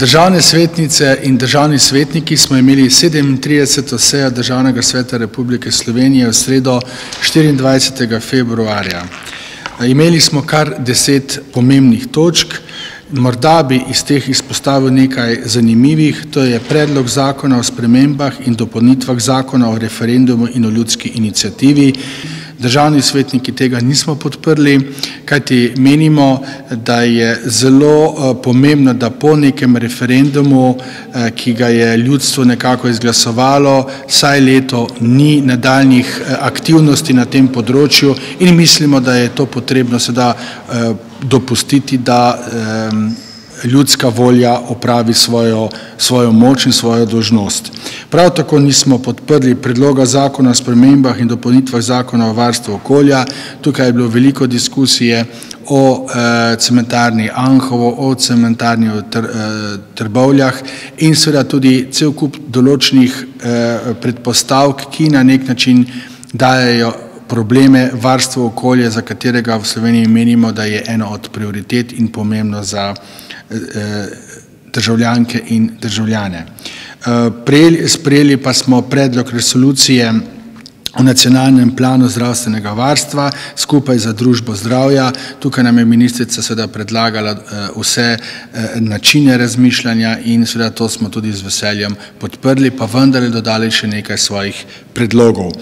Državne svetnice in državni svetniki smo imeli 37. sejo Državnega sveta Republike Slovenije v sredo 24. februarja. Imeli smo kar 10 pomembnih točk. Morda bi iz teh izpostavil nekaj zanimivih, to je predlog zakona o spremembah in dopolnitvah zakona o referendumu in o ljudski iniciativi. Državni svetniki tega nismo podprli, kajti menimo, da je zelo pomembno, da po nekem referendumu, ki ga je ljudstvo nekako izglasovalo, vsaj leto ni nadaljnjih aktivnosti na tem področju in mislimo, da je to potrebno seveda dopustiti, da ljudska volja opravi svojo moč in svojo dolžnost. Prav tako nismo podprli predloga zakona o spremembah in dopolnitvah zakona o varstvu okolja. Tukaj je bilo veliko diskusije o cementarni Anhovo, o cementarni v Trbovljah in seveda tudi cel kup določenih predpostavk, ki na nek način dajejo probleme varstva okolja, za katerega v Sloveniji menimo, da je eno od prioritet in pomembno za državljanke in državljane. Sprejeli pa smo predlog resolucije o nacionalnem planu zdravstvenega varstva skupaj za družbo zdravja. Tukaj nam je ministrica seveda predlagala vse načine razmišljanja in seveda to smo tudi z veseljem podprli, pa vendarle dodali še nekaj svojih predlogov.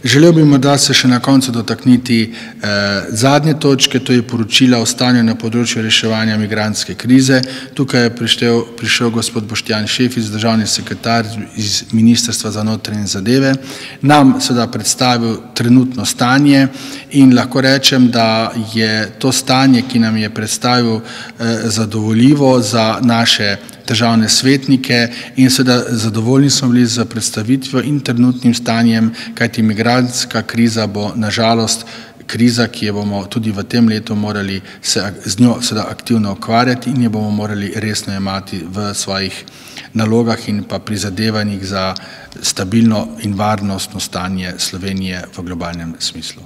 Želel bi morda se še na koncu dotakniti zadnje točke, to je poročila o stanju na področju reševanja migrantske krize. Tukaj je prišel gospod Boštjan Šefic, državni sekretar iz Ministrstva za notranje zadeve, nam seveda predstavil trenutno stanje in lahko rečem, da je to stanje, ki nam je predstavil, zadovoljivo za naše državne svetnike in seveda zadovoljni smo bili z predstavitvijo in trenutnim stanjem, kajti migrantska kriza bo nažalost kriza, ki jo bomo tudi v tem letu morali se z njo seveda aktivno ukvarjati in jo bomo morali resno jemati v svojih nalogah in pa prizadevanjih za stabilno in varnostno stanje Slovenije v globalnem smislu.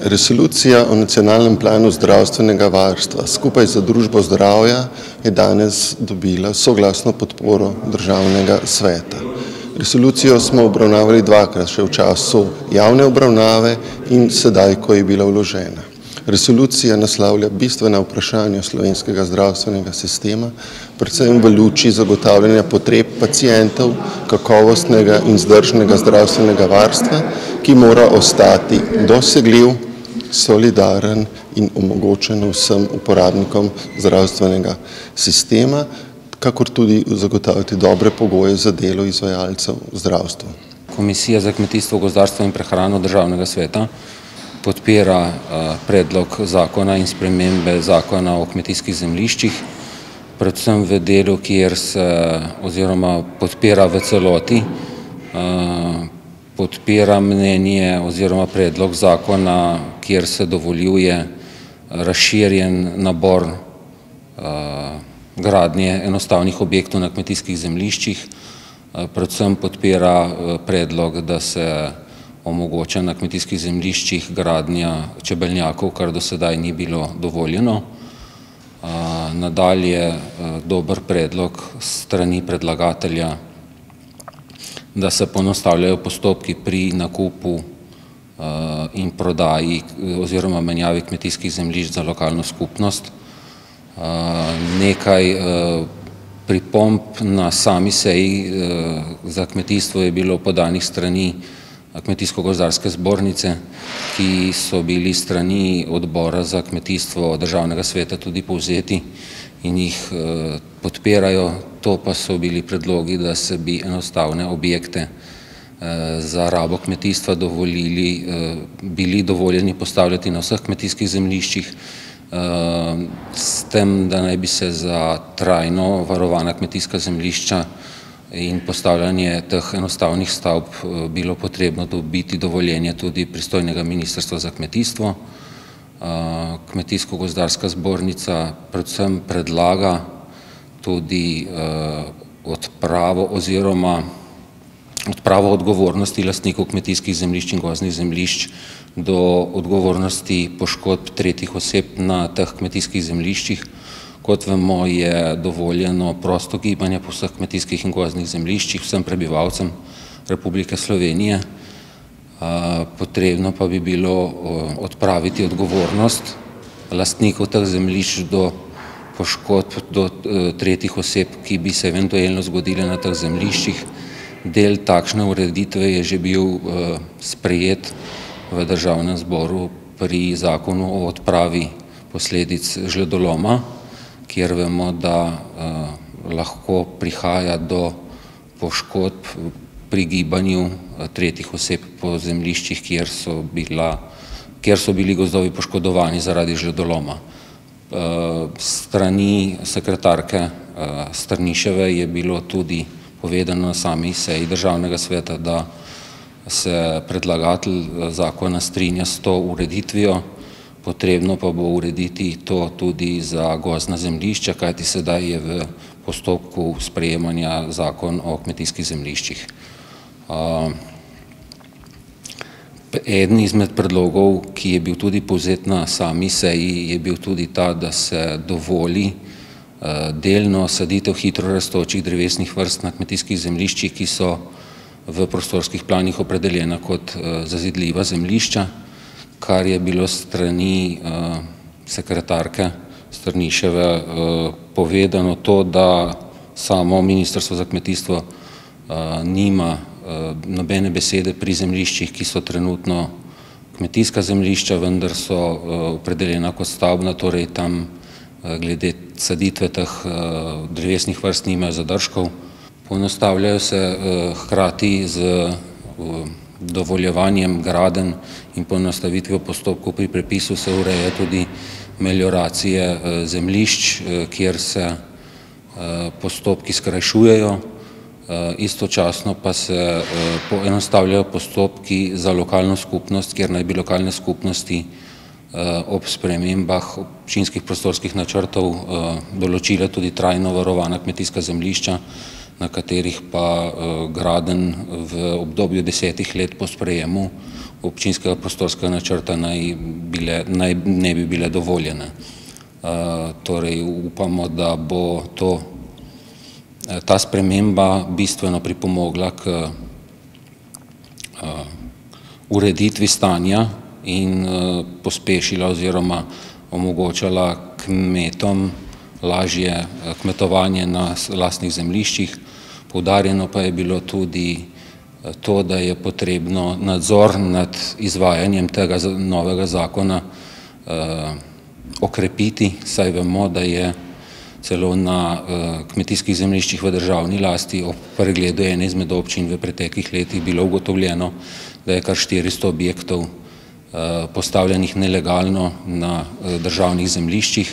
Resolucija o nacionalnem planu zdravstvenega varstva skupaj za družbo zdravja je danes dobila soglasno podporo Državnega sveta. Resolucijo smo obravnavali dvakrat, še v času javne obravnave in sedaj, ko je bila vložena. Resolucija naslavlja bistvena vprašanja slovenskega zdravstvenega sistema, predvsem v luči zagotavljanja potreb pacientov, kakovostnega in vzdržnega zdravstvenega varstva, ki mora ostati dosegljiv, solidaren in omogočen vsem uporabnikom zdravstvenega sistema, kakor tudi zagotavljati dobre pogoje za delo izvajalcev zdravstva. Komisija za kmetijstvo, gozdarstvo in prehrano Državnega sveta podpira predlog zakona in spremembe zakona o kmetijskih zemljiščih, predvsem v delu, kjer se oziroma podpira v celoti, podpira mnenje oziroma predlog zakona, kjer se dovoljuje razširjen nabor gradnje enostavnih objektov na kmetijskih zemljiščih, predvsem podpira predlog, da se omogoča na kmetijskih zemljiščih gradnja čebelnjakov, kar do sedaj ni bilo dovoljeno. Nadalje dober predlog strani predlagatelja, da se poenostavljajo postopki pri nakupu in prodaji oziroma menjavi kmetijskih zemljišč za lokalno skupnost. Nekaj pripomb na sami seji za kmetijstvo je bilo podanih strani Kmetijsko-gozdarske zbornice, ki so bili strani odbora za kmetijstvo Državnega sveta tudi povzeti in jih podpirajo. To pa so bili predlogi, da se bi enostavne objekte za rabo kmetijstva bili dovoljeni postavljati na vseh kmetijskih zemljiščih, s tem, da naj bi se za trajno varovana kmetijska zemljišča in postavljanje teh enostavnih stavb bilo potrebno dobiti dovoljenje tudi pristojnega Ministrstva za kmetijstvo. Kmetijsko-gozdarska zbornica predvsem predlaga tudi odpravo odgovornosti lastnikov kmetijskih zemljišč in gozdnih zemljišč do odgovornosti poškodb tretjih oseb na teh kmetijskih zemljiščih, Kot vemo, je dovoljeno prosto gibanje po vseh kmetijskih in gozdnih zemljiščih vsem prebivalcem Republike Slovenije. Potrebno pa bi bilo odpraviti odgovornost lastnikov teh zemljišč do poškodb do tretjih oseb, ki bi se eventualno zgodile na teh zemljiščih. Del takšne ureditve je že bil sprejet v Državnem zboru pri zakonu o odpravi posledic žledoloma, kjer vemo, da lahko prihaja do poškodb pri gibanju tretjih oseb po zemljiščih, kjer so bili gozdovi poškodovani zaradi žledoloma. Strani sekretarke Strniševe je bilo tudi povedano na sami seji Državnega sveta, da se predlagatelj zakona strinja s to ureditvijo, potrebno pa bo urediti to tudi za gozdna zemljišča, kajti sedaj je v postopku sprejemanja zakon o kmetijskih zemljiščih. Eden izmed predlogov, ki je bil tudi povzet na sami seji, je bil tudi ta, da se dovoli delno saditev hitro rastočih drevesnih vrst na kmetijskih zemljiščih, ki so v prostorskih planih opredeljena kot zazidljiva zemljišča, kar je bilo strani sekretarke Strniševe povedano to, da samo Ministrstvo za kmetijstvo nima nobene besede pri zemljiščih, ki so trenutno kmetijska zemljišča, vendar so opredeljena kot stavbna, torej tam glede saditve teh drevesnih vrst nimajo zadržkov. Poenostavljajo se hkrati z dovoljevanjem gradenj in poenostavitvijo postopkov pri prepisu se ureja tudi melioracije zemljišč, kjer se postopki skrajšujejo, istočasno pa se poenostavljajo postopki za lokalno skupnost, kjer naj bi lokalne skupnosti ob spremembah občinskih prostorskih načrtov določile tudi trajno varovana kmetijska zemljišča, na katerih pa gradenj v obdobju 10 let po sprejemu občinskega prostorskega načrta ne bi bile dovoljene. Torej upamo, da bo ta sprememba bistveno pripomogla k ureditvi stanja in pospešila oziroma omogočala kmetom lažje kmetovanje na lastnih zemljiščih. Poudarjeno pa je bilo tudi to, da je potrebno nadzor nad izvajanjem tega novega zakona okrepiti, saj vemo, da je celo na kmetijskih zemljiščih v državni lasti ob pregledu ene izmed občin v preteklih letih bilo ugotovljeno, da je kar 400 objektov postavljenih nelegalno na državnih zemljiščih,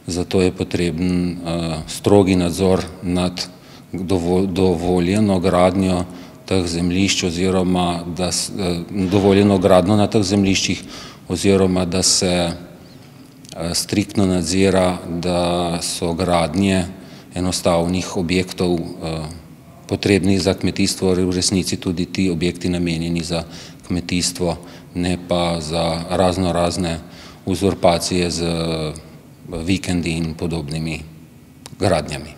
zato je potreben strogi nadzor nad dovoljeno gradnjo teh zemljišč oziroma dovoljeno gradnjo na teh zemljiščih oziroma da se striktno nadzira, da so gradnje enostavnih objektov potrebnih za kmetijstvo, v resnici tudi ti objekti namenjeni za kmetijstvo, ne pa za razne uzurpacije z vikendi in podobnimi gradnjami.